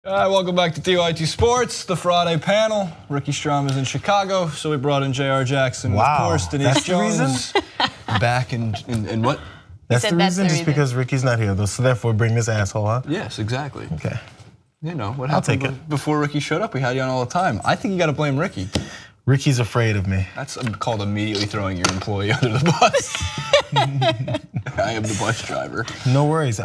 Welcome back to TYT Sports, the Friday panel. Ricky Strom is in Chicago, so we brought in Jayar Jackson. Wow, of course, Denise Jones back in what? That's the reason, just because Ricky's not here, though, so therefore bring this asshole, huh? Yes, exactly. Okay. You know, what happened before Ricky showed up? We had you on all the time. I think you got to blame Ricky. Ricky's afraid of me. That's called immediately throwing your employee under the bus. I am the bus driver. No worries.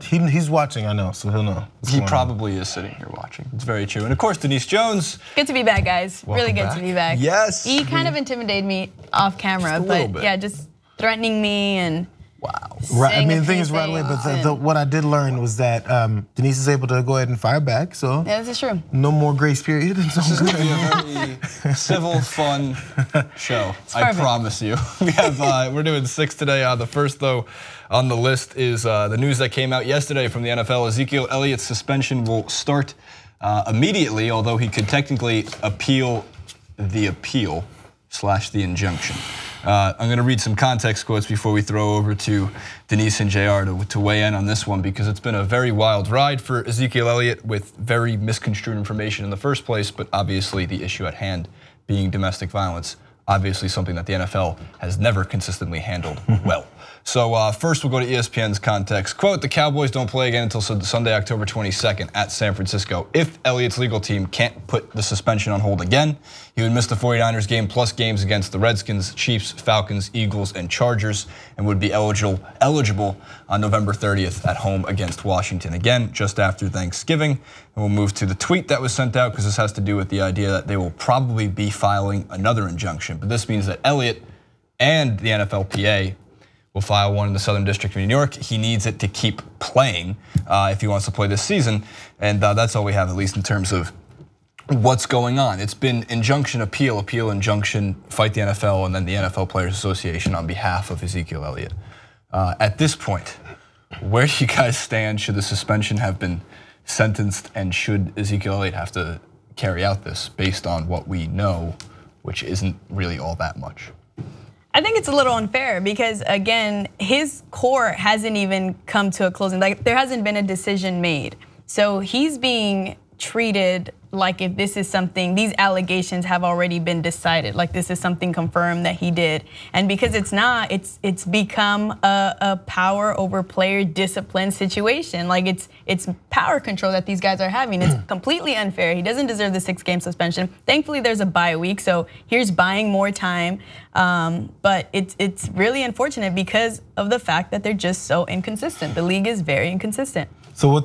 He's watching, I know, so he'll know. He probably is sitting here watching. It's very true. And of course, Denise Jones. Good to be back, guys. Welcome really good back. to be back. Yes. He kind of intimidated me off camera, but yeah, just threatening me and Right. I mean, the thing is right away, but what I did learn was that Denise is able to go ahead and fire back. So yeah, this is true. No more grace period. This is going to be a very civil, fun show. I promise you. We're doing 6 today. The first, though, on the list is the news that came out yesterday from the NFL. Ezekiel Elliott's suspension will start immediately, although he could technically appeal the appeal / the injunction. I'm going to read some context quotes before we throw over to Denise and Jayar to weigh in on this one, because it's been a very wild ride for Ezekiel Elliott with very misconstrued information in the first place, but obviously the issue at hand being domestic violence, obviously something that the NFL has never consistently handled well. So first we'll go to ESPN's context. Quote, the Cowboys don't play again until Sunday, October 22nd at San Francisco. If Elliott's legal team can't put the suspension on hold again, he would miss the 49ers game plus games against the Redskins, Chiefs, Falcons, Eagles, and Chargers, and would be eligible on November 30th at home against Washington. Again, just after Thanksgiving. And we'll move to the tweet that was sent out, because this has to do with the idea that they will probably be filing another injunction. But this means that Elliott and the NFLPA will file one in the Southern District of New York. He needs it to keep playing if he wants to play this season. And that's all we have, at least in terms of what's going on. It's been injunction, appeal, injunction, fight the NFL, and then the NFL Players Association on behalf of Ezekiel Elliott. At this point, where do you guys stand? Should the suspension have been sentenced, and should Ezekiel Elliott have to carry out this based on what we know, which isn't really all that much? I think it's a little unfair because, again, his court hasn't even come to a closing. Like, there hasn't been a decision made. So he's being treated like if this is something, these allegations have already been decided, like this is something confirmed that he did. And because it's not, it's become a power over player discipline situation. Like it's power control that these guys are having. It's completely unfair. He doesn't deserve the 6-game suspension. Thankfully, there's a bye week, so here's buying more time. But it's really unfortunate because of the fact that they're just so inconsistent. The league is very inconsistent. So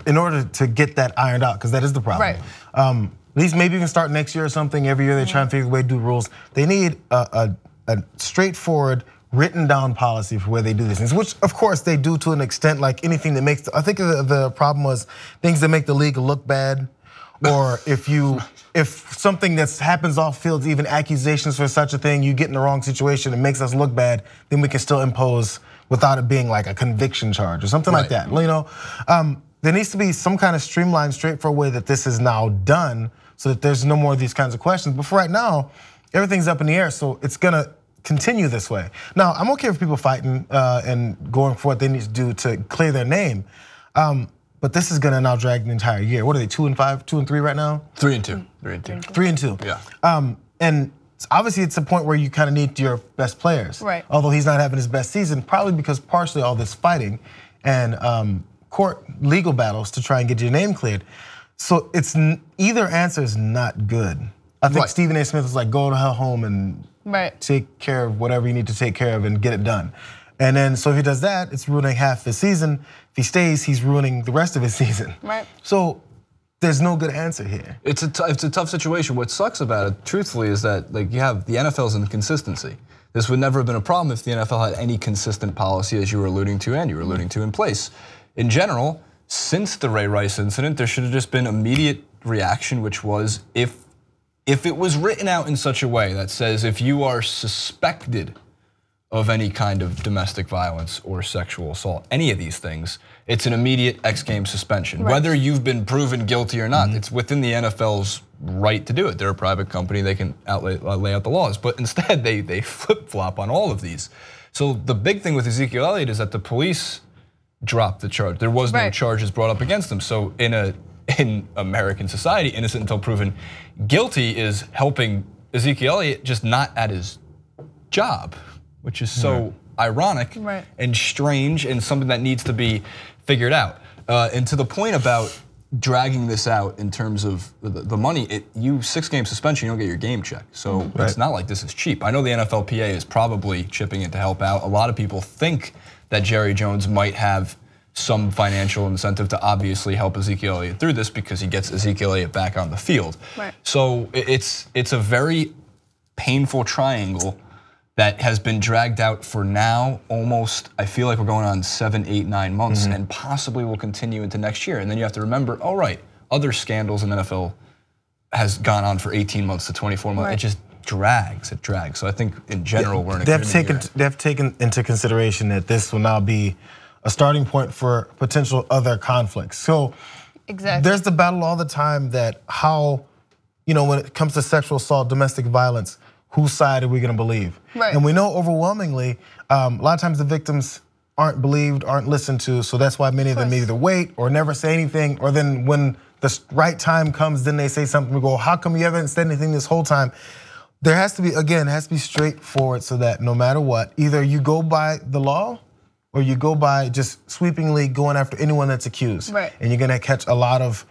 in order to get that ironed out, because that is the problem. Right. At least maybe you can start next year or something. Every year they try and figure a way to do rules. They need a straightforward, written down policy for where they do these things, which of course they do to an extent, like anything that makes, I think the problem was things that make the league look bad, or if something that happens off field, even accusations for such a thing, you get in the wrong situation, it makes us look bad, then we can still impose without it being like a conviction charge or something like that. You know, there needs to be some kind of streamlined, straightforward way that this is now done, so that there's no more of these kinds of questions. But for right now, everything's up in the air, so it's gonna continue this way. Now, I'm okay with people fighting and going for what they need to do to clear their name, but this is gonna now drag the entire year. What are they, 2-5, 2-3 right now? 3-2. 3-2. Yeah. And obviously it's a point where you kind of need your best players. Right. Although he's not having his best season, probably because partially all this fighting and court legal battles to try and get your name cleared. So it's either answer is not good. I think Stephen A. Smith was like, go to hell home and take care of whatever you need to take care of and get it done. And then, so if he does that, it's ruining half his season. If he stays, he's ruining the rest of his season. Right. So there's no good answer here. It's a tough situation. What sucks about it, truthfully, is that like you have the NFL's inconsistency. This would never have been a problem if the NFL had any consistent policy, as you were alluding to and you were alluding to, in place. In general, since the Ray Rice incident, there should have just been immediate reaction, which was if it was written out in such a way that says if you are suspected of any kind of domestic violence or sexual assault, any of these things, it's an immediate X-game suspension. Whether you've been proven guilty or not, it's within the NFL's right to do it. They're a private company, they can lay out the laws, but instead they flip-flop on all of these. So the big thing with Ezekiel Elliott is that the police dropped the charge. There was no charges brought up against him. So in a in American society, innocent until proven guilty, is helping Ezekiel Elliott just not at his job, which is so ironic and strange and something that needs to be figured out. And to the point about dragging this out in terms of the money, you 6-game suspension, you don't get your game check. So it's not like this is cheap. I know the NFLPA is probably chipping in to help out. A lot of people think that Jerry Jones might have some financial incentive to obviously help Ezekiel Elliott through this because he gets Ezekiel Elliott back on the field. So it's a very painful triangle that has been dragged out for now almost, I feel like we're going on 7, 8, 9 months and possibly will continue into next year. And then you have to remember, all right, other scandals in the NFL has gone on for 18 months to 24 months. It just drags, it drags. So I think in general we're in a They've taken into consideration that this will now be a starting point for potential other conflicts. So there's the battle all the time that how, when it comes to sexual assault, domestic violence, whose side are we gonna believe? And we know overwhelmingly, a lot of times the victims aren't believed, aren't listened to, so that's why many of them either wait or never say anything, or then when the right time comes, then they say something, we go, how come you haven't said anything this whole time? There has to be, again, it has to be straightforward so that no matter what, either you go by the law or you go by just sweepingly going after anyone that's accused. And you're gonna catch a lot of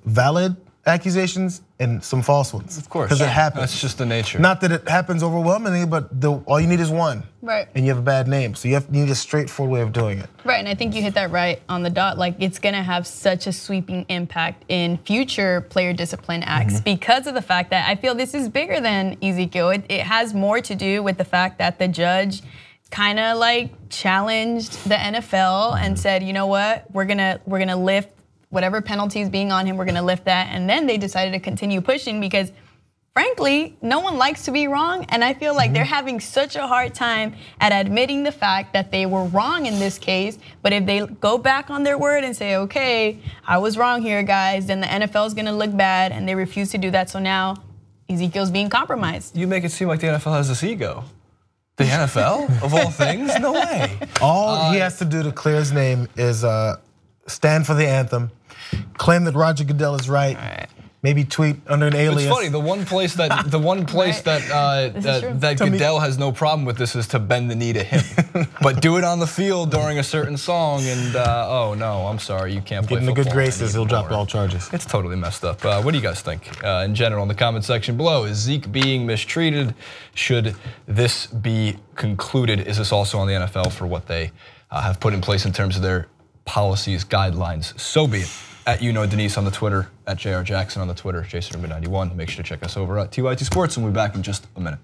valid accusations and some false ones. Of course. Because it happens. That's just the nature. Not that it happens overwhelmingly, but all you need is one. And you have a bad name. So you need a straightforward way of doing it. And I think you hit that right on the dot. Like, it's gonna have such a sweeping impact in future player discipline acts because of the fact that I feel this is bigger than Ezekiel. It has more to do with the fact that the judge kind of like challenged the NFL and said, you know what, we're gonna lift whatever penalties being on him, we're gonna lift that. And then they decided to continue pushing because frankly, no one likes to be wrong. And I feel like they're having such a hard time at admitting the fact that they were wrong in this case. But if they go back on their word and say, okay, I was wrong here, guys, then the NFL is gonna look bad, and they refuse to do that. So now Ezekiel's being compromised. You make it seem like the NFL has this ego. The NFL, of all things? No way. All he has to do to clear his name is stand for the anthem, claim that Roger Goodell is right, maybe tweet under an alias. It's funny, the one place that that Goodell has no problem with this is to bend the knee to him. But do it on the field during a certain song and oh no, I'm sorry, you can't play football. Get in the good graces, anymore. he'll drop all charges. It's totally messed up. What do you guys think in general in the comment section below? Is Zeke being mistreated? Should this be concluded? Is this also on the NFL for what they have put in place in terms of their policies, guidelines? So be it. At Denise on the Twitter, at Jayar Jackson on the Twitter, Jason Rubin 91. Make sure to check us over at TYT Sports, and we'll be back in just a minute.